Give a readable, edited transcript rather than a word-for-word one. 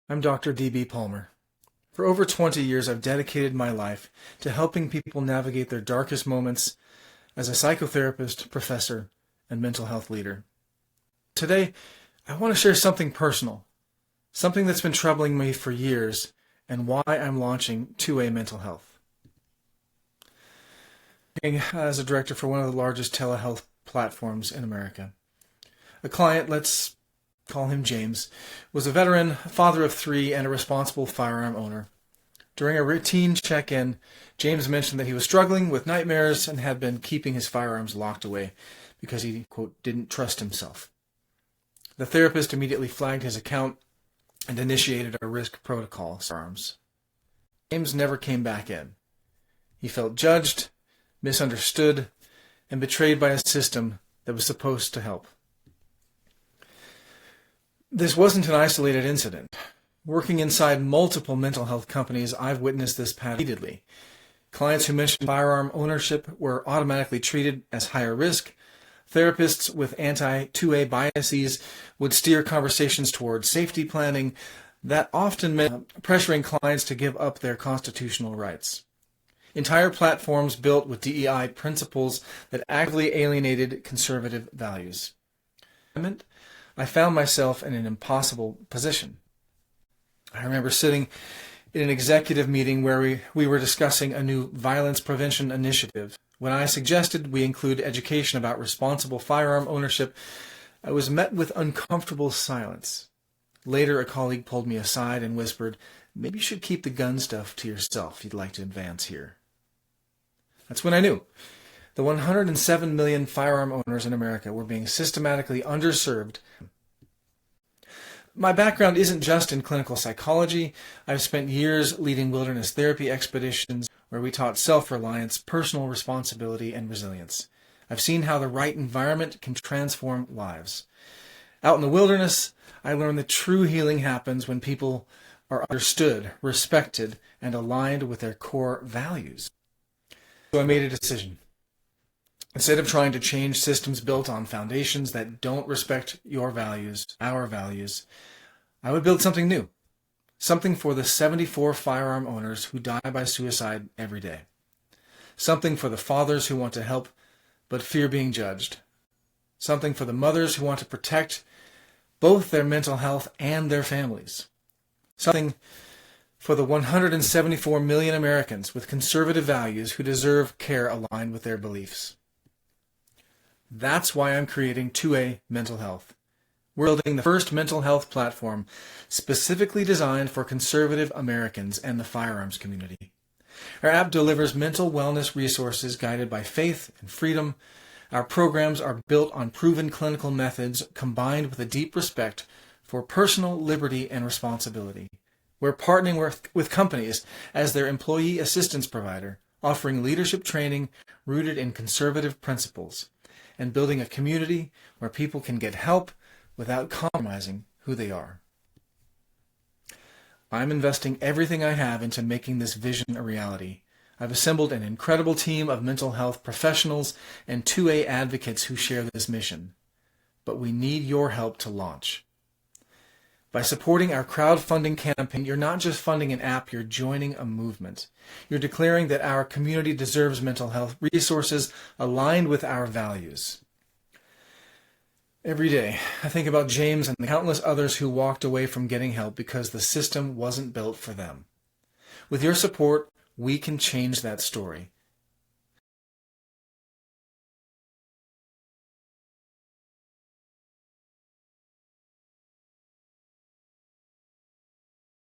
I'm Dr. D.B. Palmer. For over 20 years, I've dedicated my life to helping people navigate their darkest moments as a psychotherapist, professor, and mental health leader. Today, I want to share something personal, something that's been troubling me for years, and why I'm launching 2A Mental Health. As a director for one of the largest telehealth platforms in America. A client, let's call him James, was a veteran, father of 3, and a responsible firearm owner. During a routine check-in, James mentioned that he was struggling with nightmares and had been keeping his firearms locked away because he, quote, didn't trust himself. The therapist immediately flagged his account and initiated a risk protocol for firearms. James never came back in. He felt judged, misunderstood, and betrayed by a system that was supposed to help. This wasn't an isolated incident. Working inside multiple mental health companies, I've witnessed this pattern repeatedly. Clients who mentioned firearm ownership were automatically treated as higher risk. Therapists with anti-2A biases would steer conversations towards safety planning. That often meant pressuring clients to give up their constitutional rights. Entire platforms built with DEI principles that actively alienated conservative values. I found myself in an impossible position. I remember sitting in an executive meeting where we were discussing a new violence prevention initiative. When I suggested we include education about responsible firearm ownership, I was met with uncomfortable silence. Later, a colleague pulled me aside and whispered, "Maybe you should keep the gun stuff to yourself if you'd like to advance here." That's when I knew. The 107 million firearm owners in America were being systematically underserved. My background isn't just in clinical psychology. I've spent years leading wilderness therapy expeditions where we taught self-reliance, personal responsibility, and resilience. I've seen how the right environment can transform lives. Out in the wilderness, I learned that true healing happens when people are understood, respected, and aligned with their core values. So I made a decision. Instead of trying to change systems built on foundations that don't respect your values, our values, I would build something new. Something for the 74 firearm owners who die by suicide every day. Something for the fathers who want to help but fear being judged. Something for the mothers who want to protect both their mental health and their families. Something for the 174 million Americans with conservative values who deserve care aligned with their beliefs. That's why I'm creating 2A Mental Health. We're building the first mental health platform specifically designed for conservative Americans and the firearms community. Our app delivers mental wellness resources guided by faith and freedom. Our programs are built on proven clinical methods combined with a deep respect for personal liberty and responsibility. We're partnering with companies as their employee assistance provider, offering leadership training rooted in conservative principles, and building a community where people can get help without compromising who they are. I'm investing everything I have into making this vision a reality. I've assembled an incredible team of mental health professionals and 2A advocates who share this mission. But we need your help to launch. By supporting our crowdfunding campaign, you're not just funding an app, you're joining a movement. You're declaring that our community deserves mental health resources aligned with our values. Every day, I think about James and the countless others who walked away from getting help because the system wasn't built for them. With your support, we can change that story.